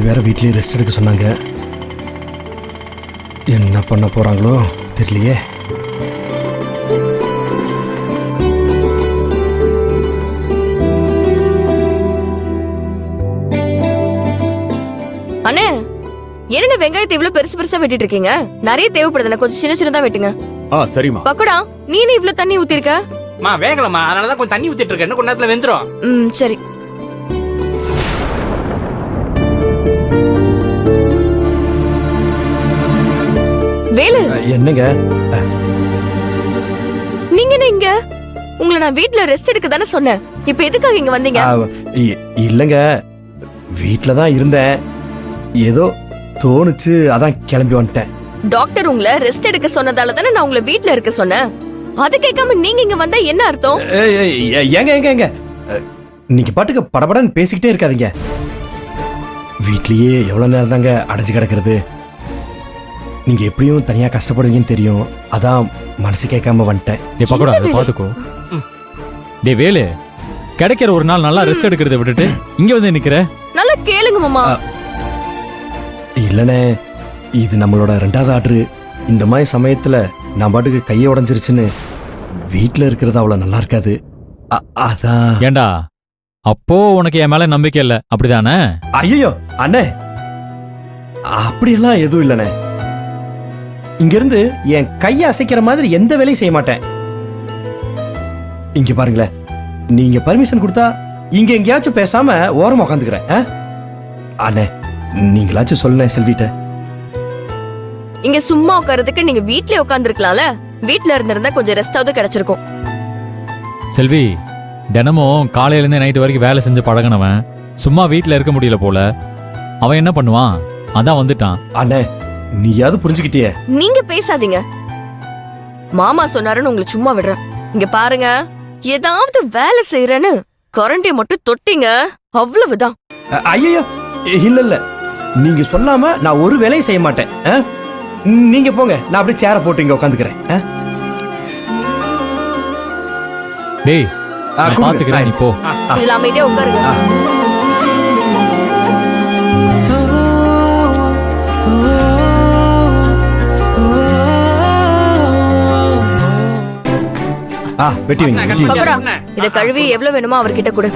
வேற வீட்லயே ரெஸ்ட் எடுக்க சொன்னாங்க. என்ன பண்ண போறாங்களோ தெரியலையே. அண்ணே, என்ன வெங்காயத்தை இவ்வளவு பெருசு பெருசா வெட்டிட்டு இருக்கீங்க? நிறைய தேவைப்படுது, கொஞ்சம் சின்ன சின்னதா வெட்டுங்க. சரிம்மா. பக்கோடா, நீ என்ன இவ்வளவு தண்ணி ஊத்திருக்க? வேகலமா, அதனாலதான் கொஞ்சம் தண்ணி ஊத்திட்டு இருக்கேன். கொஞ்ச நேரத்துல வெந்துரும். சரி. வேலு, என்னங்க நீங்க என்ன இங்க? உங்களை நான் வீட்ல ரெஸ்ட் எடுக்க தானே சொன்னேன். இப்ப எதுக்காக இங்க வந்தீங்க? இல்லங்க, வீட்ல தான் இருந்தேன். ஏதோ தோணுச்சு, அதான் கிளம்பி வந்துட்டேன். டாக்டர் உங்களை ரெஸ்ட் எடுக்க சொன்னதால தானே நான் உங்களை வீட்ல இருக்க சொன்னேன். அது கேட்காம நீங்க இங்க வந்தா என்ன அர்த்தம்? ஏங்க ஏங்க ஏங்க, நீங்க பாட்டுக்கு படபடன்னு பேசிக்கிட்டே இருக்காதீங்க. வீட்லயே எவ்வளவு நேரம் தாங்க அடைஞ்சு கிடக்கிறது? நீங்க எப்படியும் தனியா கஷ்டப்படுவீங்கன்னு தெரியும், அதான் மனசு கேட்காம வந்துட்டேன். டே பக்கோடா, அதை பாத்துக்கோ. டே வேலு, கிடைக்கிற ஒரு நாள் நல்லா ரெஸ்ட் எடுக்கிறத விட்டுட்டு இங்க வந்து நிக்கிற. நல்லா கேளுங்க மாமா. இல்லனே, இது நம்மளோட 2வது ஆர்டர். இந்த மாதிரி சமயத்துல நான் பாட்டுக்கு கையை உடைஞ்சிருச்சுன்னு வீட்டுல இருக்கிறது அவ்வளவு நல்லா இருக்காது. அதான். ஏண்டா, அப்போ உனக்கு என் மேல நம்பிக்கை இல்ல, அப்படிதானே? ஐயோ அண்ணே, அப்படியெல்லாம் எதுவும் இல்லனே. இங்க இருந்து என் கையை அசைக்கிற மாதிரி எந்த வேலையும் செய்ய மாட்டேன். இங்க பாருங்களேன், நீங்க பர்மிஷன் கொடுத்தா இங்க எங்கேயாச்சும் பேசாம ஓரமா உட்காந்துக்கிறேன். அண்ணே, நீங்களாச்சும் சொல்லுங்க செல்விட்ட. இங்க சும்மா உட்கார்றதுக்கு நீங்க வீட்லயே உட்கார்ந்துருக்கலாம்ல. வீட்ல இருந்திருந்தா கொஞ்சம் ரெஸ்டாவது கிடைச்சிருக்கும். செல்வி, தினமும் காலையில இருந்து நைட்டு வரைக்கும் வேலை செஞ்சு பழகினவன் சும்மா வீட்டுல இருக்க முடியல போல. அவன் என்ன பண்ணுவான்? அதான் வந்துட்டான். அண்ணே, நீயாவது புரிஞ்சுக்கிட்டியே. நீங்க பேசாதீங்க. மாமா சொன்னாருன்னு உங்களை சும்மா விடுறேன். இங்க பாருங்க, ஏதாவது வேலை செய்யறேன்னு கரண்டிய மட்டும் தொட்டிங்க, அவ்வளவுதான். ஐயோ இல்ல இல்ல, நீங்க சொல்லாம நான் ஒரு வேலையும் செய்ய மாட்டேன். நீங்க போங்க, நான் அப்படியே சேர போட்டு இங்க உட்காந்துக்கிறேன். டேய், பாத்துக்கிறேன், நீ போ. இதுல அமைதியா உட்காருங்க. வெட்டி வைங்க. பக்கோடா, இத கழுவி எவ்வளவு வேணுமோ அவர்கிட்ட கொடு.